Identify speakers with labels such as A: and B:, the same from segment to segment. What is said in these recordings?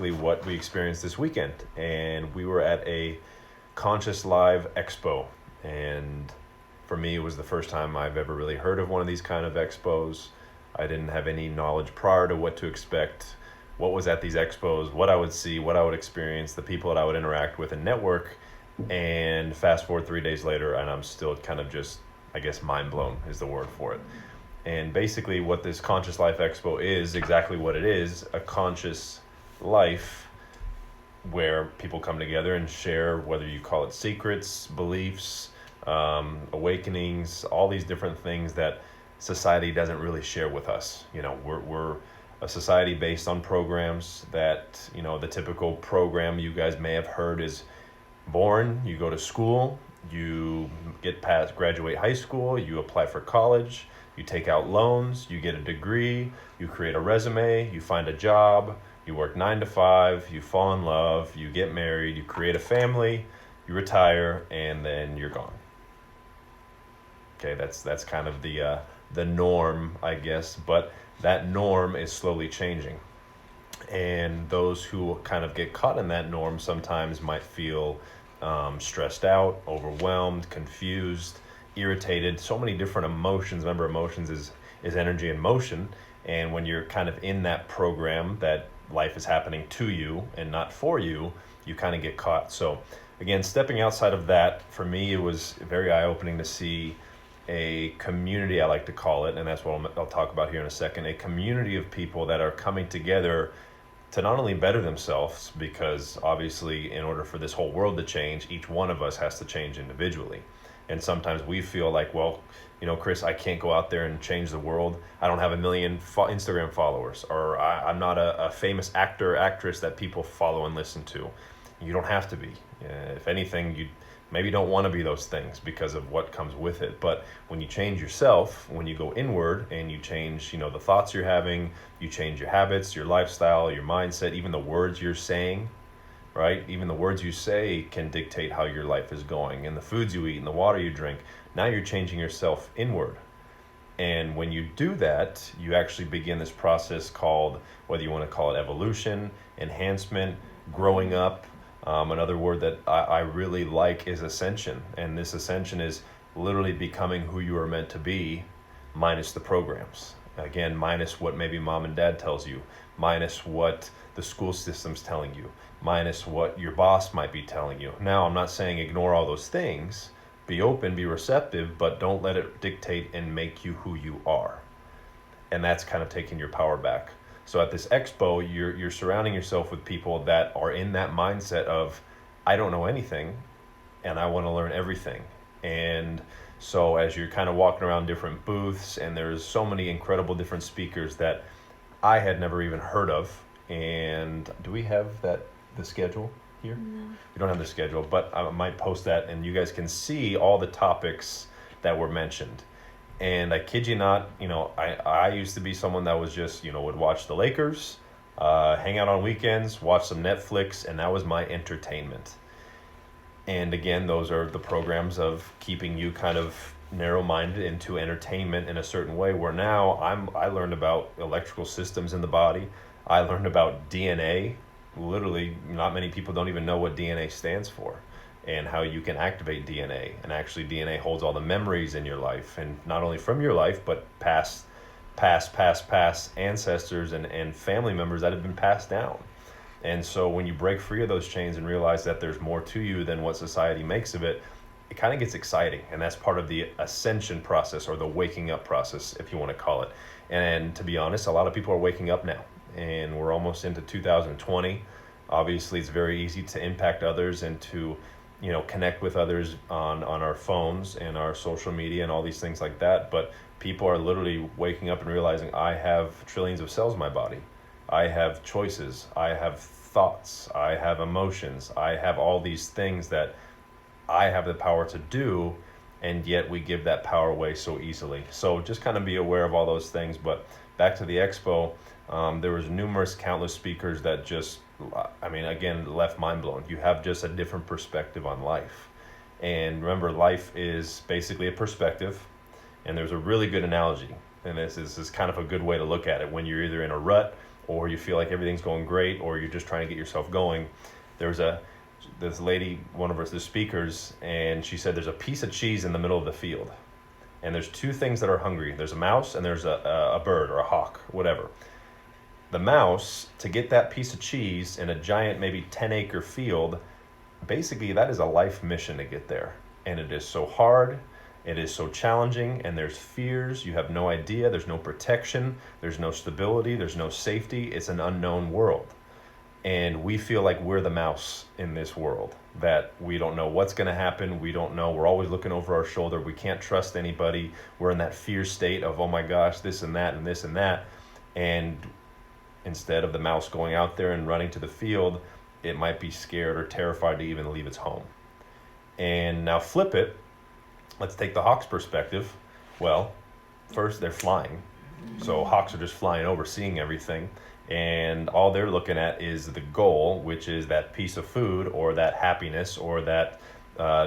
A: basically what we experienced this weekend. And we were at a Conscious Live Expo. And for me, it was the first time I've ever really heard of one of these kind of expos. I didn't have any knowledge prior to what to expect, what was at these expos, what I would see, what I would experience, the people that I would interact with and network. And fast forward 3 days later, and I'm still kind of just, I guess, mind blown is the word for it. And basically what this Conscious Life Expo is exactly what it is, a conscious life where people come together and share, whether you call it secrets, beliefs, awakenings, all these different things that society doesn't really share with us. You know, we're a society based on programs that, you know, the typical program you guys may have heard is born, you go to school, you get past, graduate high school, you apply for college, you take out loans, you get a degree, you create a resume, you find a job, you work 9 to 5, you fall in love, you get married, you create a family, you retire, and then you're gone. Okay, that's kind of the norm, I guess, but that norm is slowly changing. And those who kind of get caught in that norm sometimes might feel stressed out, overwhelmed, confused, irritated, so many different emotions. Remember, emotions is energy in motion. And when you're kind of in that program that life is happening to you and not for you, you kind of get caught. So again, stepping outside of that, for me, it was very eye-opening to see a community, I like to call it, and that's what I'll talk about here in a second, a community of people that are coming together to not only better themselves, because obviously in order for this whole world to change, each one of us has to change individually. And sometimes we feel like, well, you know, Chris, I can't go out there and change the world. I don't have 1 million Instagram followers, or I'm not a famous actor or actress that people follow and listen to. You don't have to be. If anything, you maybe don't want to be those things because of what comes with it. But when you change yourself, when you go inward and you change, you know, the thoughts you're having, you change your habits, your lifestyle, your mindset, even the words you're saying, right? Even the words you say can dictate how your life is going, and the foods you eat and the water you drink. Now you're changing yourself inward. And when you do that, you actually begin this process called, whether you want to call it evolution, enhancement, growing up. Another word that I really like is ascension. And this ascension is literally becoming who you are meant to be, minus the programs. Again, minus what maybe mom and dad tells you, minus what the school system's telling you, minus what your boss might be telling you. Now, I'm not saying ignore all those things. Be open, be receptive, but don't let it dictate and make you who you are. And that's kind of taking your power back. So at this expo, you're surrounding yourself with people that are in that mindset of, I don't know anything, and I want to learn everything. And so as you're kind of walking around different booths, and there's so many incredible different speakers that I had never even heard of. And do we have the schedule here?
B: No.
A: We don't have the schedule, but I might post that, and you guys can see all the topics that were mentioned. And I kid you not, you know, I used to be someone that was just, you know, would watch the Lakers, hang out on weekends, watch some Netflix, and that was my entertainment. And again, those are the programs of keeping you kind of narrow-minded into entertainment in a certain way, where now I learned about electrical systems in the body. I learned about DNA. Literally, not many people don't even know what DNA stands for, and how you can activate DNA. And actually DNA holds all the memories in your life, and not only from your life, but past ancestors and family members that have been passed down. And so when you break free of those chains and realize that there's more to you than what society makes of it, it kind of gets exciting. And that's part of the ascension process, or the waking up process, if you want to call it. And to be honest, a lot of people are waking up now, and we're almost into 2020. Obviously, it's very easy to impact others and to, you know, connect with others on our phones and our social media and all these things like that. But people are literally waking up and realizing, I have trillions of cells in my body. I have choices. I have thoughts. I have emotions. I have all these things that I have the power to do, and yet we give that power away so easily. So just kind of be aware of all those things. But back to the expo, there was countless speakers that just, I mean, again, left mind blown. You have just a different perspective on life. And remember, life is basically a perspective. And there's a really good analogy. And this is kind of a good way to look at it. When you're either in a rut or you feel like everything's going great, or you're just trying to get yourself going. There's this lady, one of the speakers, and she said there's a piece of cheese in the middle of the field, and there's two things that are hungry. There's a mouse and there's a bird or a hawk, whatever. The mouse, to get that piece of cheese in a giant, maybe 10-acre field, basically that is a life mission to get there. And it is so hard, it is so challenging, and there's fears, you have no idea, there's no protection, there's no stability, there's no safety, it's an unknown world. And we feel like we're the mouse in this world, that we don't know what's going to happen, we don't know, we're always looking over our shoulder, we can't trust anybody, we're in that fear state of, oh my gosh, this and that and this and that. And instead of the mouse going out there and running to the field, it might be scared or terrified to even leave its home. And now flip it, let's take the hawk's perspective. Well, first they're flying, so hawks are just flying over, seeing everything, and all they're looking at is the goal, which is that piece of food or that happiness or that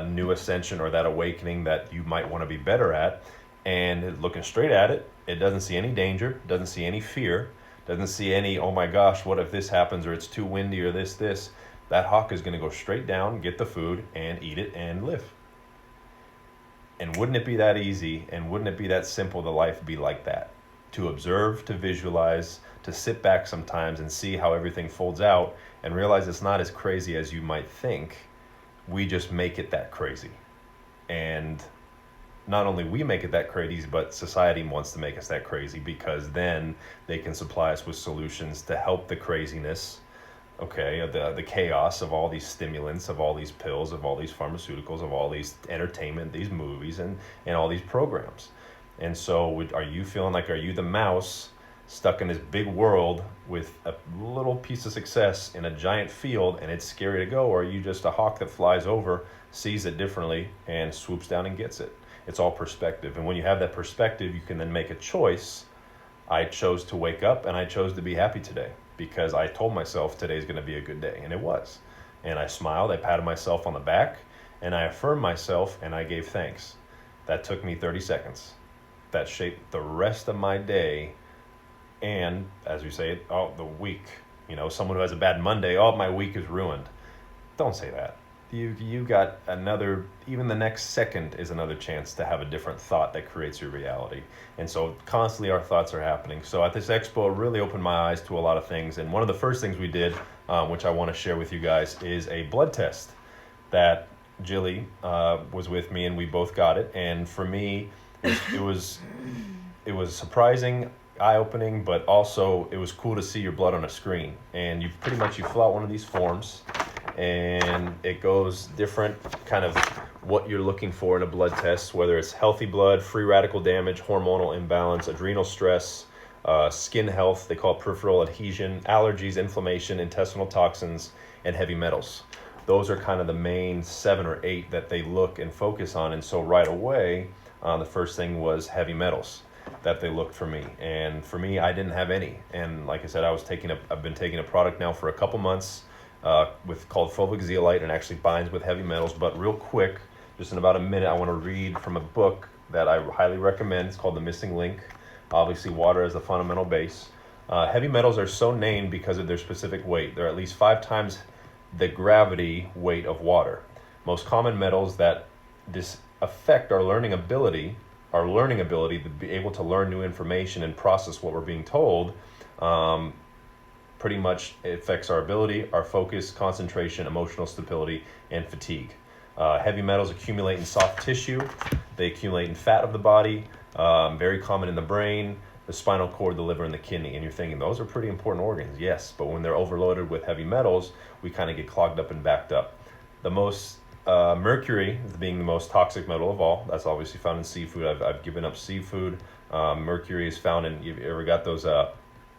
A: new ascension or that awakening that you might want to be better at. And looking straight at it, it doesn't see any danger, doesn't see any fear, doesn't see any, oh my gosh, what if this happens, or it's too windy, or this. That hawk is going to go straight down, get the food, and eat it and live. And wouldn't it be that easy, and wouldn't it be that simple to life be like that? To observe, to visualize, to sit back sometimes and see how everything folds out and realize it's not as crazy as you might think. We just make it that crazy. And not only we make it that crazy, but society wants to make us that crazy, because then they can supply us with solutions to help the craziness, okay, the chaos of all these stimulants, of all these pills, of all these pharmaceuticals, of all these entertainment, these movies, and all these programs. And so are you feeling like, are you the mouse stuck in this big world with a little piece of success in a giant field and it's scary to go, or are you just a hawk that flies over, sees it differently, and swoops down and gets it? It's all perspective. And when you have that perspective, you can then make a choice. I chose to wake up and I chose to be happy today because I told myself today's going to be a good day, and it was. And I smiled, I patted myself on the back, and I affirmed myself, and I gave thanks. That took me 30 seconds. That shaped the rest of my day, and as we say, the week. You know, someone who has a bad Monday, my week is ruined. Don't say that. You got another, even the next second is another chance to have a different thought that creates your reality. And so constantly our thoughts are happening. So at this expo, it really opened my eyes to a lot of things. And one of the first things we did, which I want to share with you guys, is a blood test that Jilly was with me, and we both got it. And for me, it was surprising, eye-opening, but also it was cool to see your blood on a screen. And you fill out one of these forms, and it goes different kind of what you're looking for in a blood test, whether it's healthy blood, free radical damage, hormonal imbalance, adrenal stress, skin health, they call it peripheral adhesion, allergies, inflammation, intestinal toxins, and heavy metals. Those are kind of the main 7 or 8 that they look and focus on. And so right away, the first thing was heavy metals that they looked for me. And for me, I didn't have any. And like I said, I've been taking a product now for a couple months called fulvic zeolite, and actually binds with heavy metals. But real quick, just in about a minute, I want to read from a book that I highly recommend. It's called The Missing Link. Obviously, water as the fundamental base. Heavy metals are so named because of their specific weight. They're at least 5 times the gravity weight of water. Most common metals that affect our learning ability to be able to learn new information and process what we're being told, pretty much affects our ability, our focus, concentration, emotional stability, and fatigue. Heavy metals accumulate in soft tissue. They accumulate in fat of the body, very common in the brain, the spinal cord, the liver, and the kidney. And you're thinking, those are pretty important organs. Yes, but when they're overloaded with heavy metals, we kind of get clogged up and backed up. The most mercury being the most toxic metal of all. That's obviously found in seafood. I've given up seafood. Mercury is found in, you ever got those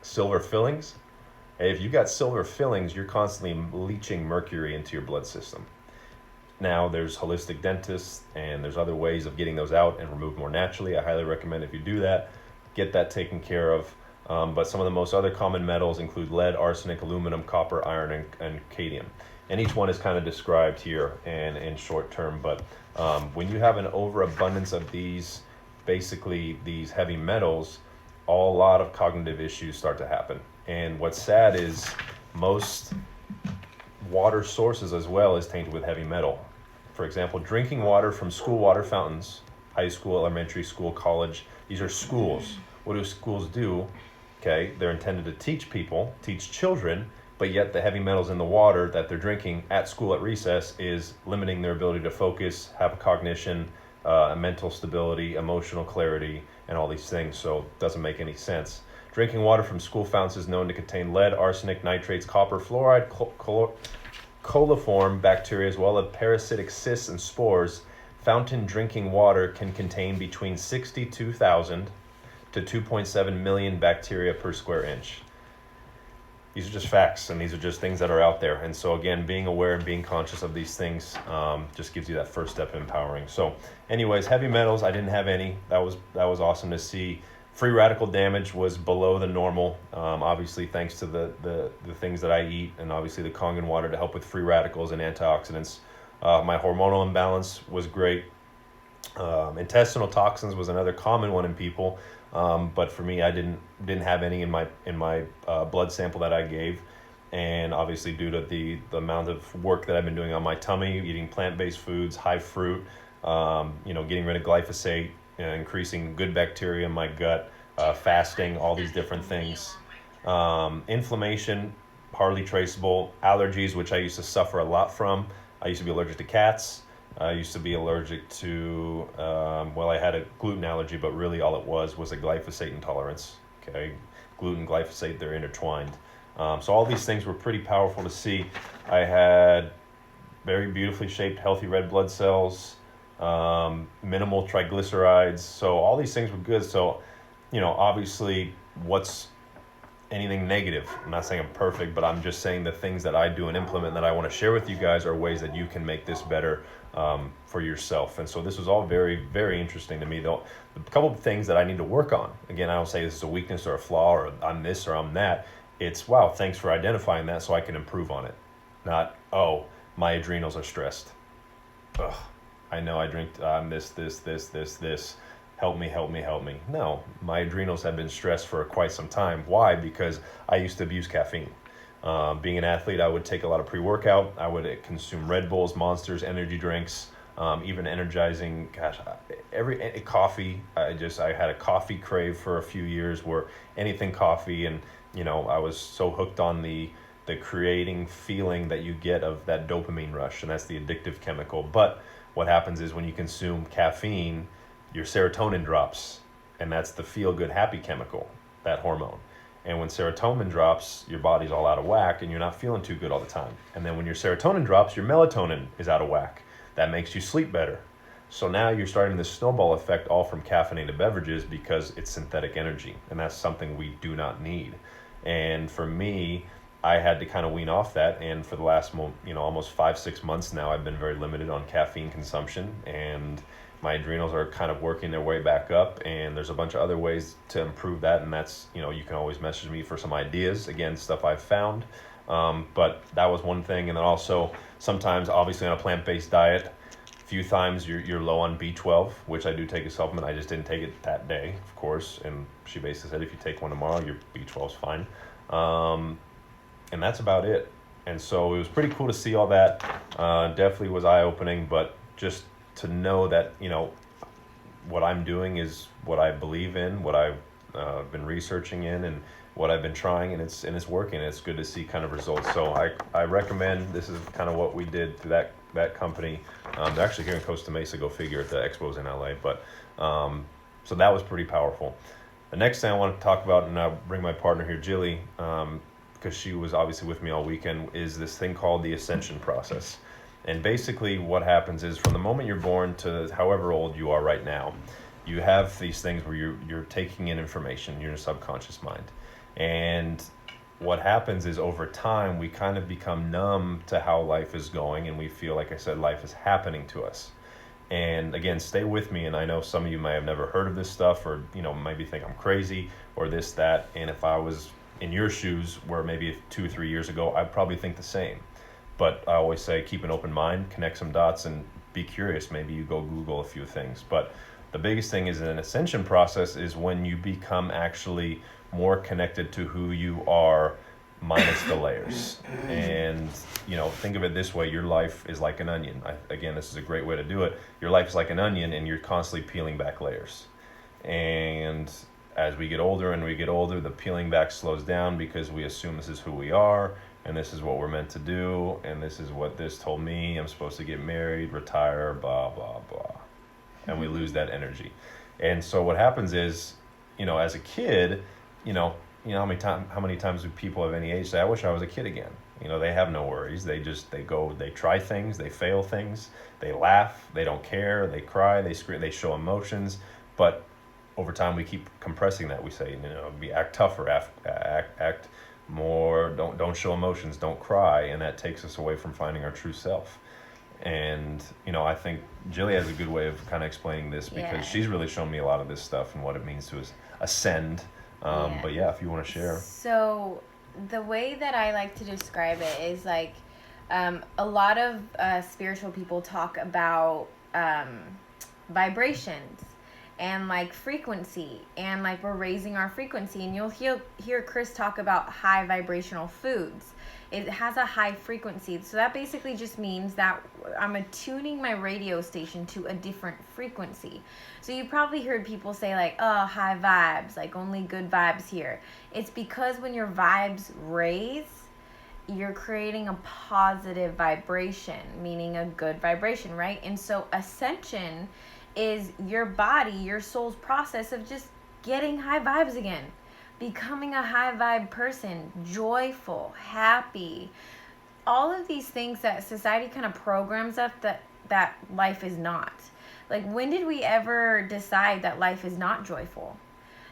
A: silver fillings? Hey, if you got silver fillings, you're constantly leaching mercury into your blood system. Now, there's holistic dentists, and there's other ways of getting those out and removed more naturally. I highly recommend if you do that, get that taken care of. But some of the most other common metals include lead, arsenic, aluminum, copper, iron, and cadmium. And each one is kind of described here and in short term. But when you have an overabundance of these heavy metals, a lot of cognitive issues start to happen. And what's sad is most water sources as well is tainted with heavy metal. For example, drinking water from school water fountains, high school, elementary school, college, these are schools. What do schools do? Okay, they're intended to teach people, teach children, but yet the heavy metals in the water that they're drinking at school at recess is limiting their ability to focus, have a cognition, mental stability, emotional clarity, and all these things. So it doesn't make any sense. Drinking water from school fountains is known to contain lead, arsenic, nitrates, copper, fluoride, coliform bacteria, as well as parasitic cysts and spores. Fountain drinking water can contain between 62,000 to 2.7 million bacteria per square inch. These are just facts, and these are just things that are out there. And so again, being aware and being conscious of these things just gives you that first step in empowering. So anyways, heavy metals, I didn't have any. That was awesome to see. Free radical damage was below the normal, obviously thanks to the things that I eat, and obviously the Kangen water to help with free radicals and antioxidants. My hormonal imbalance was great. Intestinal toxins was another common one in people. But for me, I didn't have any in my blood sample that I gave, and obviously due to the amount of work that I've been doing on my tummy, eating plant-based foods, high fruit, getting rid of glyphosate, increasing good bacteria in my gut, fasting, all these different things. Inflammation, hardly traceable. Allergies, which I used to suffer a lot from. I used to be allergic to cats. I used to be allergic to, I had a gluten allergy, but really all it was a glyphosate intolerance. Okay, gluten, glyphosate, they're intertwined. So all these things were pretty powerful to see. I had very beautifully shaped, healthy red blood cells, minimal triglycerides. So all these things were good. So, obviously what's anything negative? I'm not saying I'm perfect, but I'm just saying the things that I do and implement that I want to share with you guys are ways that you can make this better for yourself. And so this was all very, very interesting to me, though. A couple of things that I need to work on. Again, I don't say this is a weakness or a flaw or I'm this or I'm that. It's, wow, thanks for identifying that so I can improve on it. Not, oh, my adrenals are stressed. Ugh, I know I drink this. Help me. No, my adrenals have been stressed for quite some time. Why? Because I used to abuse caffeine. Being an athlete, I would take a lot of pre-workout. I would consume Red Bulls, Monsters, energy drinks, even energizing, coffee. I had a coffee crave for a few years where anything coffee, and I was so hooked on the creating feeling that you get of that dopamine rush, and that's the addictive chemical. But what happens is when you consume caffeine, your serotonin drops, and that's the feel-good happy chemical, that hormone. And when serotonin drops, your body's all out of whack and you're not feeling too good all the time. And then when your serotonin drops, your melatonin is out of whack. That makes you sleep better. So now you're starting this snowball effect all from caffeinated beverages because it's synthetic energy, and that's something we do not need. And for me, I had to kind of wean off that, and for the last almost 5-6 months now, I've been very limited on caffeine consumption, and my adrenals are kind of working their way back up, and there's a bunch of other ways to improve that, and that's, you can always message me for some ideas, again, stuff I've found, but that was one thing. And then also sometimes, obviously on a plant-based diet, a few times you're low on B12, which I do take a supplement. I just didn't take it that day, of course, and she basically said if you take one tomorrow, your B12's fine, and that's about it. And so it was pretty cool to see all that. Definitely was eye-opening, but just to know that, what I'm doing is what I believe in, what I've been researching in, and what I've been trying, and it's working. It's good to see kind of results. So I recommend, this is kind of what we did through that company. They're actually here in Costa Mesa, go figure, at the Expos in LA. But so that was pretty powerful. The next thing I want to talk about, and I'll bring my partner here, Jilly, because she was obviously with me all weekend, is this thing called the ascension process. And basically what happens is from the moment you're born to however old you are right now, you have these things where you're taking in information, your subconscious mind. And what happens is over time, we kind of become numb to how life is going, and we feel, like I said, life is happening to us. And again, stay with me, and I know some of you may have never heard of this stuff, or maybe think I'm crazy, or this, that, and if I was in your shoes, where maybe 2 or 3 years ago, I'd probably think the same. But I always say keep an open mind, connect some dots, and be curious. Maybe you go Google a few things. But The biggest thing is an ascension process is when you become actually more connected to who you are minus the layers. And, think of it this way. Your life is like an onion. Again, this is a great way to do it. Your life is like an onion and you're constantly peeling back layers. And as we get older the peeling back slows down because we assume this is who we are and this is what we're meant to do. And this is what this told me. I'm supposed to get married, retire, blah, blah, blah. And we lose that energy. And so what happens is, as a kid, how many times do people of any age say, I wish I was a kid again? They have no worries. They try things, they fail things, they laugh, they don't care, they cry, they scream, they show emotions. But over time, we keep compressing that. We say, act tougher, act more, don't show emotions, don't cry. And that takes us away from finding our true self. And, I think Jilly has a good way of kind of explaining this because she's really shown me a lot of this stuff and what it means to ascend. But if you want to share.
B: So the way that I like to describe it is like a lot of spiritual people talk about vibrations and like frequency and like we're raising our frequency, and you'll hear Chris talk about high vibrational foods. It has a high frequency. So that basically just means that I'm attuning my radio station to a different frequency. So you probably heard people say like, oh, high vibes, like only good vibes here. It's because when your vibes raise, you're creating a positive vibration, meaning a good vibration, right? And so ascension is your body, your soul's process of just getting high vibes again. Becoming a high vibe person, joyful, happy, all of these things that society kind of programs up that life is not. Like, when did we ever decide that life is not joyful?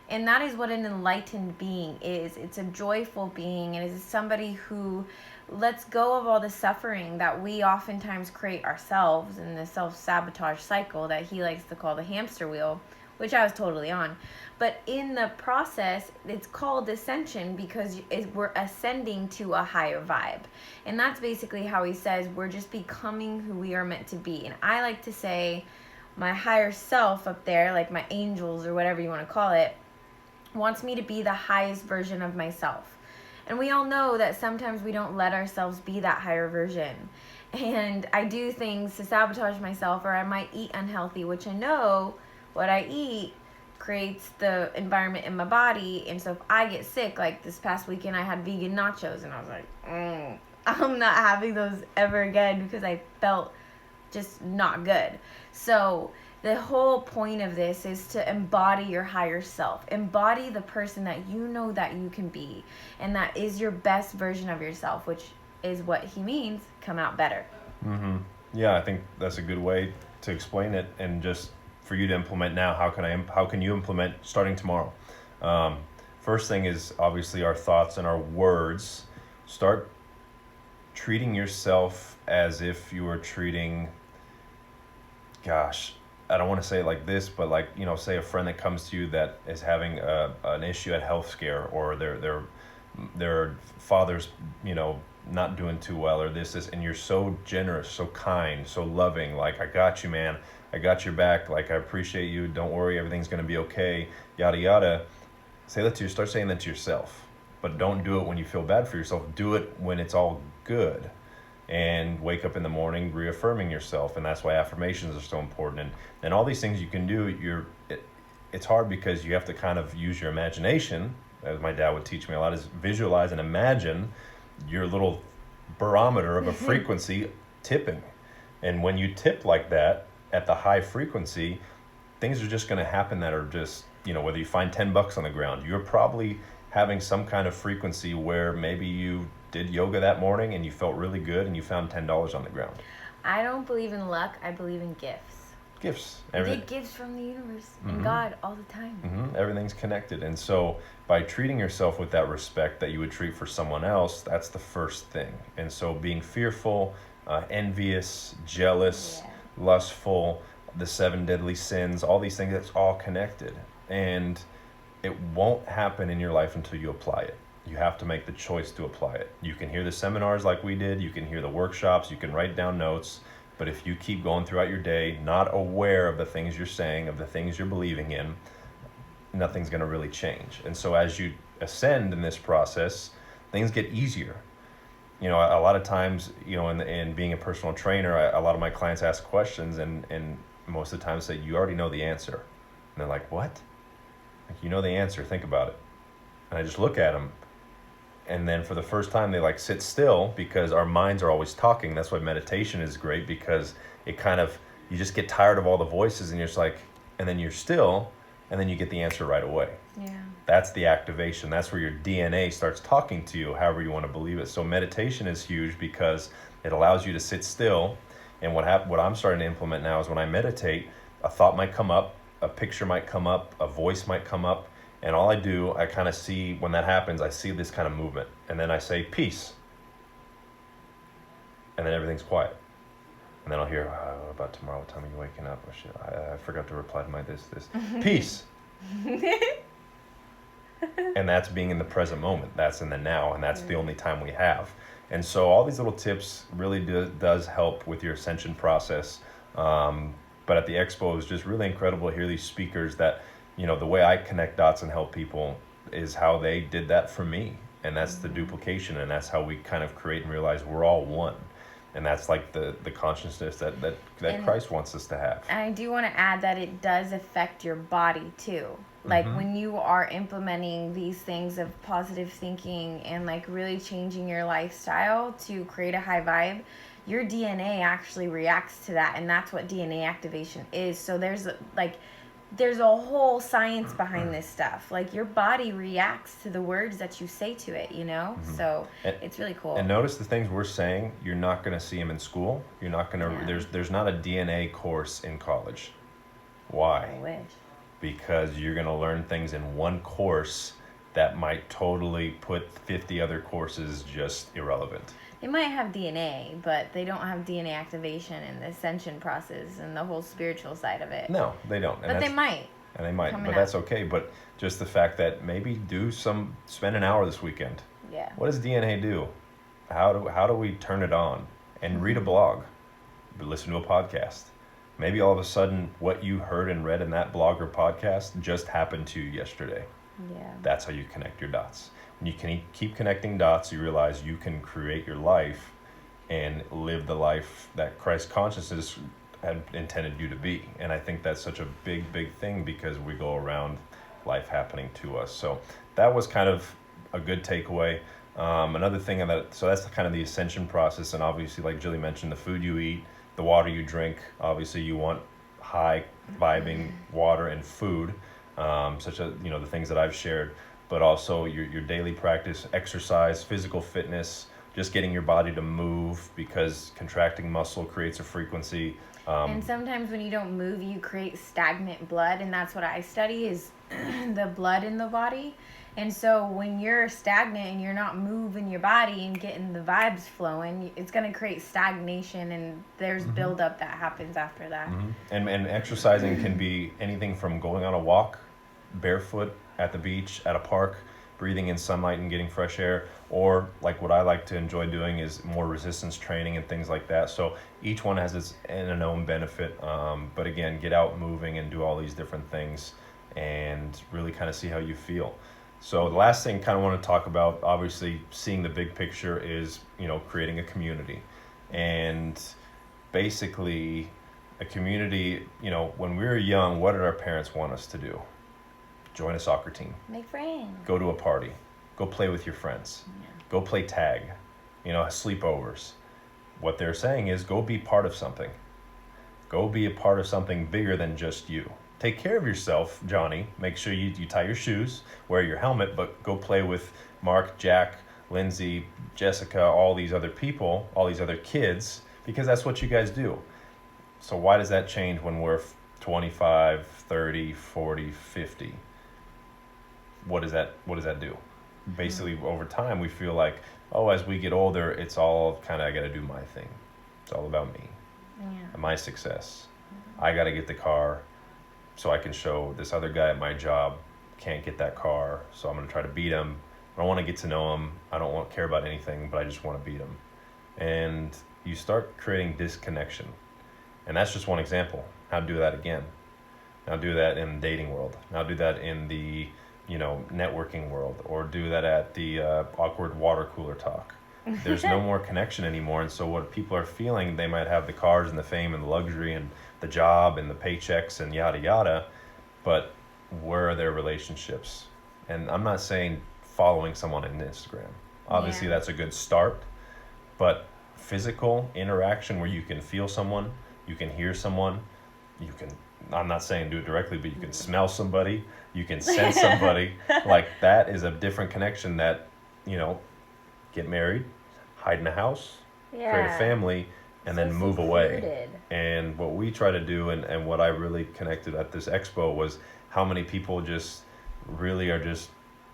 B: And that is what an enlightened being is. It's a joyful being. It is somebody who lets go of all the suffering that we oftentimes create ourselves in the self-sabotage cycle that he likes to call the hamster wheel, which I was totally on. But in the process, it's called ascension because we're ascending to a higher vibe. And that's basically how he says we're just becoming who we are meant to be. And I like to say my higher self up there, like my angels or whatever you want to call it, wants me to be the highest version of myself. And we all know that sometimes we don't let ourselves be that higher version. And I do things to sabotage myself, or I might eat unhealthy, which I know what I eat creates the environment in my body. And so if I get sick, like this past weekend I had vegan nachos and I was like, I'm not having those ever again because I felt just not good. So the whole point of this is to embody your higher self. Embody the person that you know that you can be. And that is your best version of yourself, which is what he means, come out better.
A: Mm-hmm. Yeah, I think that's a good way to explain it. And just for you to implement now, how can you implement starting tomorrow? First thing is obviously our thoughts and our words. Start treating yourself as if you were treating, I don't want to say it like this, but like, say a friend that comes to you that is having an issue at health scare, or their father's, not doing too well, or this, and you're so generous, so kind, so loving, like, I got you, man. I got your back. Like, I appreciate you. Don't worry. Everything's going to be okay. Yada, yada. Start saying that to yourself, but don't do it when you feel bad for yourself. Do it when it's all good. And wake up in the morning reaffirming yourself. And that's why affirmations are so important. And all these things you can do, it's hard because you have to kind of use your imagination, as my dad would teach me a lot, is visualize and imagine your little barometer of a frequency tipping. And when you tip like that at the high frequency, things are just going to happen that are just, whether you find $10 on the ground, you're probably having some kind of frequency where maybe you did yoga that morning and you felt really good and you found $10 on the ground.
B: I don't believe in luck. I believe in gifts.
A: Gifts.
B: You get gifts from the universe and God all the time.
A: Mm-hmm. Everything's connected. And so by treating yourself with that respect that you would treat for someone else, that's the first thing. And so being fearful, envious, jealous, lustful, the 7 deadly sins, all these things, that's all connected. And it won't happen in your life until you apply it. You have to make the choice to apply it. You can hear the seminars like we did. You can hear the workshops. You can write down notes. But if you keep going throughout your day, not aware of the things you're saying, of the things you're believing in, nothing's going to really change. And so as you ascend in this process, things get easier. You know, a lot of times, you know, in being a personal trainer, a lot of my clients ask questions, and most of the time say, you already know the answer. And they're like, what? Like, you know the answer, think about it. And I just look at them, and then for the first time they like sit still, because our minds are always talking. That's why meditation is great, because it kind of, you just get tired of all the voices, and you're just like, and then you're still, and then you get the answer right away.
B: Yeah.
A: That's the activation. That's where your DNA starts talking to you, however you want to believe it. So meditation is huge, because it allows you to sit still. And what I'm starting to implement now is, when I meditate, a thought might come up, a picture might come up, a voice might come up, and all I do, I kind of see, when that happens, I see this kind of movement, and then I say peace, and then everything's quiet. And then I'll hear, what about tomorrow? What time are you waking up? Oh shit, I forgot to reply to my this. Peace. And that's being in the present moment. That's in the now, and that's the only time we have. And so all these little tips really does help with your ascension process. But at the Expo, it was just really incredible to hear these speakers that, you know, the way I connect dots and help people is how they did that for me. And that's the duplication, and that's how we kind of create and realize we're all one. And that's like the consciousness that Christ wants us to have.
B: And I do want to add that it does affect your body too. Like when you are implementing these things of positive thinking and like really changing your lifestyle to create a high vibe, your DNA actually reacts to that. And that's what DNA activation is. So there's a whole science behind this stuff. Like your body reacts to the words that you say to it, you know? So it's really cool.
A: And notice the things we're saying, you're not going to see them in school. You're not going to, there's not a DNA course in college. Why?
B: I wish.
A: Because you're going to learn things in one course that might totally put 50 other courses just irrelevant.
B: They might have DNA, but they don't have DNA activation and the ascension process and the whole spiritual side of it.
A: No, they don't.
B: But they might.
A: And they might, but that's okay. But just the fact that maybe spend an hour this weekend.
B: Yeah.
A: What does DNA do? How do we turn it on? And read a blog, listen to a podcast. Maybe all of a sudden what you heard and read in that blog or podcast just happened to you yesterday.
B: Yeah.
A: That's how you connect your dots. When you can keep connecting dots, you realize you can create your life and live the life that Christ consciousness had intended you to be. And I think that's such a big, big thing, because we go around life happening to us. So that was kind of a good takeaway. Another thing so that's kind of the ascension process. And obviously, like Jilly mentioned, the food you eat, the water you drink, obviously you want high vibing water and food, such as, you know, the things that I've shared, but also your daily practice, exercise, physical fitness, just getting your body to move, because contracting muscle creates a frequency.
B: And sometimes when you don't move, you create stagnant blood, and that's what I study is the blood in the body. And so when you're stagnant and you're not moving your body and getting the vibes flowing, it's going to create stagnation, and there's buildup that happens after that.
A: And exercising can be anything from going on a walk barefoot at the beach, at a park, breathing in sunlight and getting fresh air, or like what I like to enjoy doing is more resistance training and things like that. So each one has its own benefit. But again, get out moving and do all these different things and really kind of see how you feel. So the last thing I kind of want to talk about, obviously seeing the big picture, is, you know, creating a community. And basically a community, you know, when we were young, what did our parents want us to do? Join a soccer team.
B: Make friends.
A: Go to a party. Go play with your friends.
B: Yeah.
A: Go play tag. You know, sleepovers. What they're saying is, go be part of something. Go be a part of something bigger than just you. Take care of yourself, Johnny. Make sure you tie your shoes, wear your helmet, but go play with Mark, Jack, Lindsay, Jessica, all these other people, all these other kids, because that's what you guys do. So why does that change when we're 25, 30, 40, 50? What does that do? Basically, over time, we feel like, oh, as we get older, it's all kind of, I got to do my thing. It's all about me, my success. I got to get the car so I can show this other guy at my job can't get that car, so I'm going to try to beat him. I don't want to get to know him. I don't care about anything, but I just want to beat him. And you start creating disconnection. And that's just one example. Now do that again. Now do that in the dating world. Now do that in the, networking world, or do that at the awkward water cooler talk. There's no more connection anymore. And so what people are feeling, they might have the cars and the fame and the luxury and the job and the paychecks and yada yada, but where are their relationships? And I'm not saying following someone on Instagram. Obviously, that's a good start, but physical interaction where you can feel someone, you can hear someone, I'm not saying do it directly, but you can smell somebody, you can sense somebody. Like, that is a different connection that, get married, hide in a house, create a family, and then move away. And what we try to do, and what I really connected at this expo, was how many people just really are just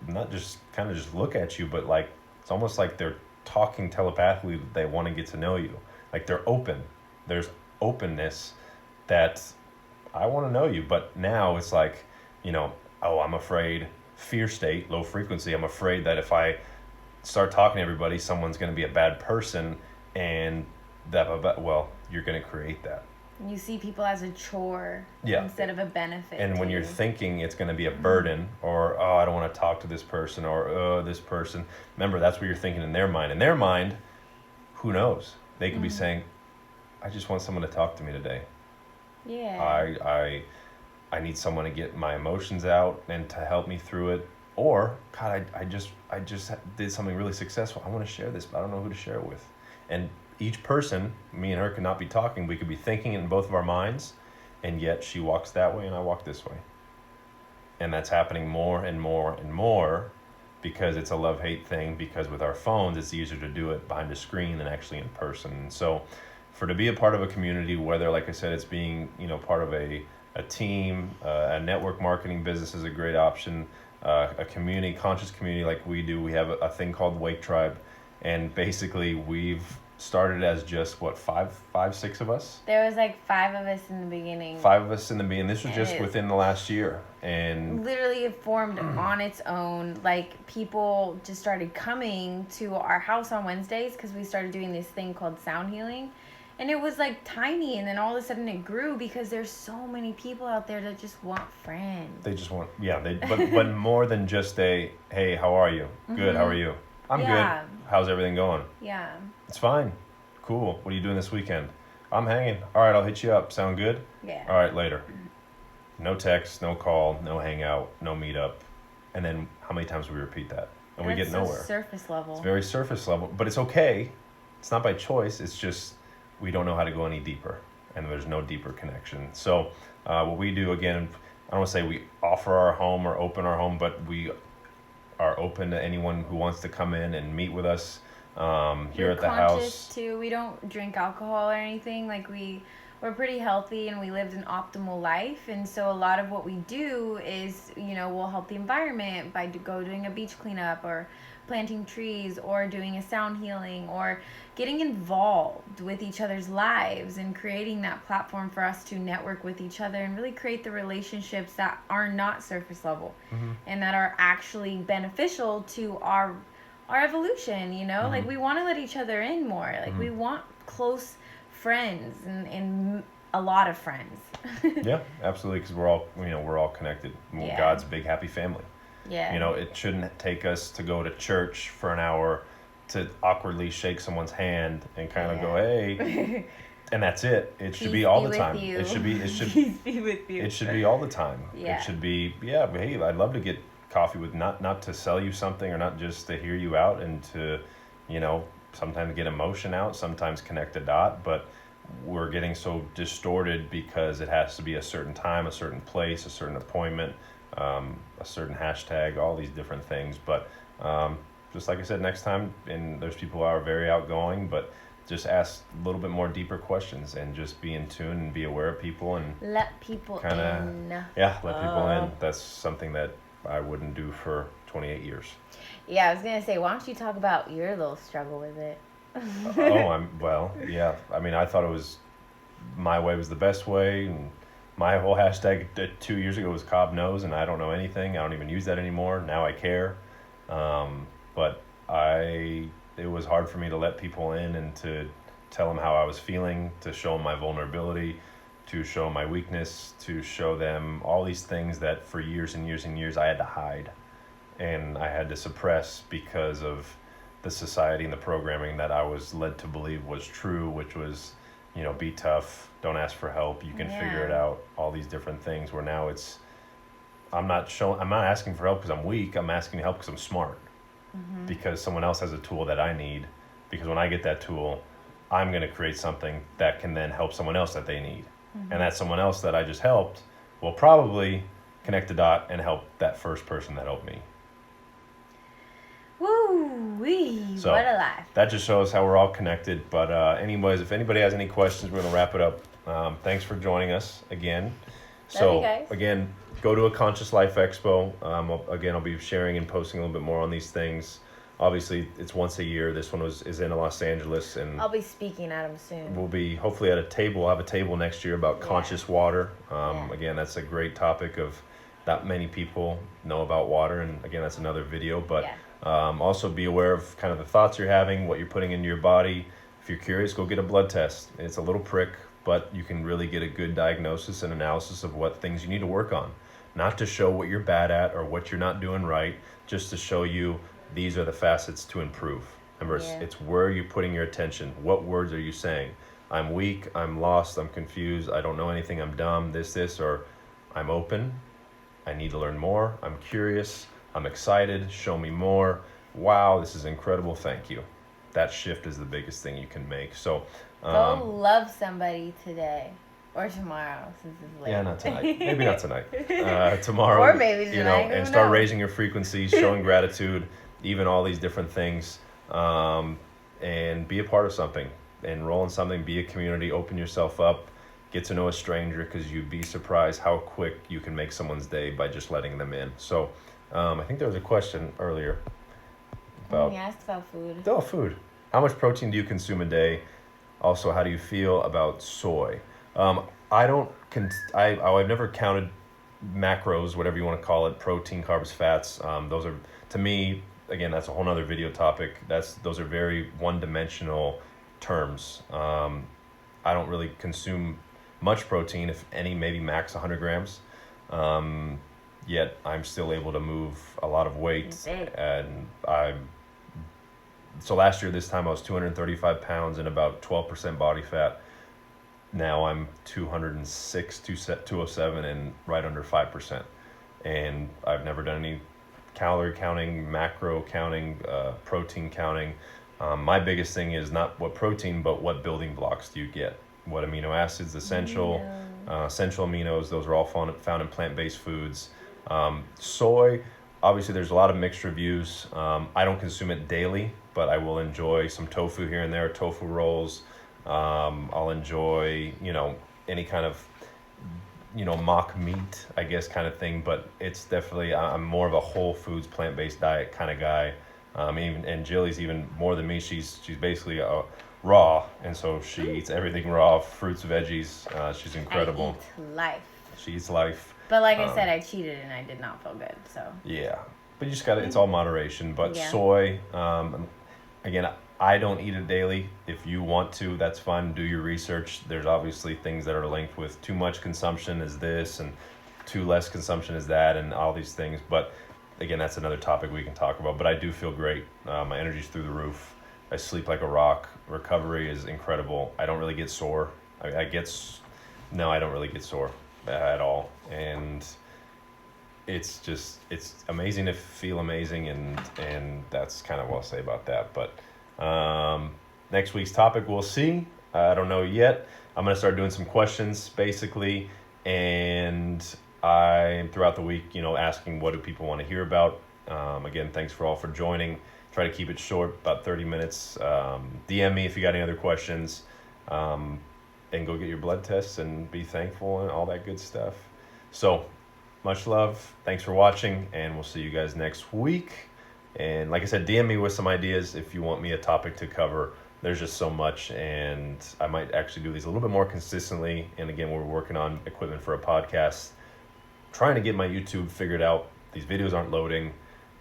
A: not just kind of just look at you, but like it's almost like they're talking telepathically that they want to get to know you. Like, they're open. There's openness that I want to know you. But now it's like, I'm afraid, fear state, low frequency. I'm afraid that if I start talking to everybody, someone's going to be a bad person, and you're going to create that.
B: You see people as a chore instead of a benefit.
A: And when you're thinking it's going to be a burden, or, I don't want to talk to this person, or, this person, remember, that's what you're thinking in their mind. In their mind, who knows? They could be saying, I just want someone to talk to me today.
B: Yeah.
A: I need someone to get my emotions out and to help me through it. Or, God, I just did something really successful. I want to share this, but I don't know who to share it with. And each person, me and her, could not be talking. We could be thinking in both of our minds, and yet she walks that way and I walk this way. And that's happening more and more and more, because it's a love-hate thing, because with our phones, it's easier to do it behind a screen than actually in person. And so to be a part of a community, whether, like I said, it's being, part of a team, a network marketing business is a great option, a community, conscious community like we do. We have a thing called Wake Tribe, and basically we've started as just, five, six of us?
B: There was like 5 of us in the beginning.
A: 5 of us in the beginning. This was just within the last year. And
B: literally it formed on its own. Like, people just started coming to our house on Wednesdays because we started doing this thing called sound healing. And it was like tiny, and then all of a sudden it grew because there's so many people out there that just want friends.
A: They just want, but more than just hey, how are you? Good, how are you? I'm good. How's everything going?
B: Yeah.
A: It's fine. Cool. What are you doing this weekend? I'm hanging. All right, I'll hit you up. Sound good?
B: Yeah.
A: All right, later. No text, no call, no hangout, no meetup. And then how many times do we repeat that? And we get nowhere.
B: It's surface level.
A: It's very surface level, but it's okay. It's not by choice. It's just we don't know how to go any deeper, and there's no deeper connection. So what we do, again, I don't want to say we offer our home or open our home, but we are open to anyone who wants to come in and meet with us here at the house.
B: Too. We don't drink alcohol or anything. Like, we're pretty healthy, and we lived an optimal life. And so a lot of what we do is, we'll help the environment by doing a beach cleanup, or planting trees, or doing a sound healing, or getting involved with each other's lives and creating that platform for us to network with each other and really create the relationships that are not surface level and that are actually beneficial to our evolution. Like, we want to let each other in more. Like, we want close friends and a lot of friends.
A: Yeah, absolutely, because we're all connected.
B: Yeah.
A: God's big happy family.
B: Yeah.
A: It shouldn't take us to go to church for an hour to awkwardly shake someone's hand and kind of go, hey, and that's it. It should be all the time. It should be
B: Peace be with you.
A: It should be all the time.
B: Yeah.
A: It should be, hey, I'd love to get coffee with, not to sell you something, or not just to hear you out and to, sometimes get emotion out, sometimes connect a dot, but we're getting so distorted because it has to be a certain time, a certain place, a certain appointment, a certain hashtag, all these different things. But just like I said, next time, and there's people who are very outgoing, but just ask a little bit more deeper questions and just be in tune and be aware of people and
B: let people in.
A: Let people in. That's something that I wouldn't do for 28 years.
B: Yeah, I was gonna say, why don't you talk about your little struggle with it?
A: I thought it was my way was the best way, and my whole hashtag 2 years ago was Cobb knows, and I don't know anything. I don't even use that anymore. Now I care, but it was hard for me to let people in and to tell them how I was feeling, to show them my vulnerability, to show my weakness, to show them all these things that for years and years and years I had to hide and I had to suppress because of the society and the programming that I was led to believe was true, which was, be tough, don't ask for help, you can figure it out, all these different things, where now I'm not asking for help because I'm weak, I'm asking help because I'm smart. Because someone else has a tool that I need, because when I get that tool, I'm going to create something that can then help someone else that they need. And that someone else that I just helped will probably connect the dot and help that first person that helped me.
B: Woo-wee,
A: so
B: what a life.
A: That just shows how we're all connected. But anyways, if anybody has any questions, we're going to wrap it up. Thanks for joining us again.
B: Love you guys.
A: Again, go to a Conscious Life Expo. I'll be sharing and posting a little bit more on these things. Obviously, it's once a year. This one is in Los Angeles, and
B: I'll be speaking at them soon.
A: We'll be hopefully at a table. We'll have a table next year about conscious water. Again, that's a great topic of not many people know about water, and again, that's another video. But also be aware of kind of the thoughts you're having, what you're putting into your body. If you're curious, go get a blood test. It's a little prick, but you can really get a good diagnosis and analysis of what things you need to work on. Not to show what you're bad at or what you're not doing right, just to show you these are the facets to improve. Remember, it's where you're putting your attention. What words are you saying? I'm weak, I'm lost, I'm confused, I don't know anything, I'm dumb, this, or I'm open, I need to learn more, I'm curious, I'm excited, show me more, wow, this is incredible, thank you. That shift is the biggest thing you can make. So
B: go love somebody today. Or tomorrow, since it's late.
A: Yeah, not tonight. Maybe not tonight. Tomorrow.
B: Or maybe tonight.
A: And start raising your frequencies, showing gratitude, even all these different things. And be a part of something. Enroll in something, be a community, open yourself up, get to know a stranger, because you'd be surprised how quick you can make someone's day by just letting them in. So I think there was a question earlier about...
B: You asked about food.
A: Oh, food. How much protein do you consume a day? Also, how do you feel about soy? I've never counted macros, whatever you want to call it, protein, carbs, fats. Those are, to me, again, that's a whole nother video topic. Those are very one-dimensional terms. I don't really consume much protein, if any, maybe max 100 grams. Yet I'm still able to move a lot of weight. And so last year, this time I was 235 pounds and about 12% body fat. Now I'm 206, 207, and right under 5%. And I've never done any calorie counting, macro counting, protein counting. My biggest thing is not what protein, but what building blocks do you get? What amino acids, essential aminos, those are all found in plant-based foods. Soy, obviously there's a lot of mixed reviews. I don't consume it daily, but I will enjoy some tofu here and there, tofu rolls. I'll enjoy, any kind of, mock meat, I guess, kind of thing. But it's definitely, I'm more of a whole foods, plant-based diet kind of guy. And Jilly's even more than me. She's basically raw. And so she eats everything raw, fruits, veggies. She's incredible.
B: I eat life.
A: She eats life.
B: But like I said, I cheated and I did not feel good, so.
A: Yeah. But you just got to, it's all moderation. But soy, again, I don't eat it daily. If you want to, that's fine. Do your research. There's obviously things that are linked with too much consumption is this and too less consumption is that and all these things. But again, that's another topic we can talk about. But I do feel great. My energy's through the roof. I sleep like a rock. Recovery is incredible. I don't really get sore. I don't really get sore at all. And it's amazing to feel amazing. And that's kind of what I'll say about that. But next week's topic, we'll see. I don't know yet. I'm going to start doing some questions basically. And I'm throughout the week, asking what do people want to hear about. Again, thanks for all for joining. Try to keep it short, about 30 minutes. DM me if you got any other questions. And go get your blood tests and be thankful and all that good stuff. So much love. Thanks for watching. And we'll see you guys next week. And like I said, DM me with some ideas if you want me a topic to cover. There's just so much, and I might actually do these a little bit more consistently. And again, we're working on equipment for a podcast. Trying to get my YouTube figured out. These videos aren't loading,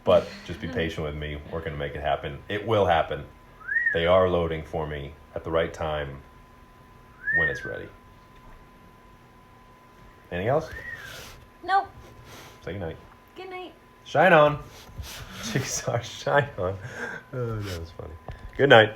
A: but just be patient with me. We're going to make it happen. It will happen. they are loading for me at the right time when it's ready. Anything else?
B: Nope.
A: Say goodnight.
B: Good night.
A: Shine on. Jigsaw, shine on. Oh, that was funny. Good night.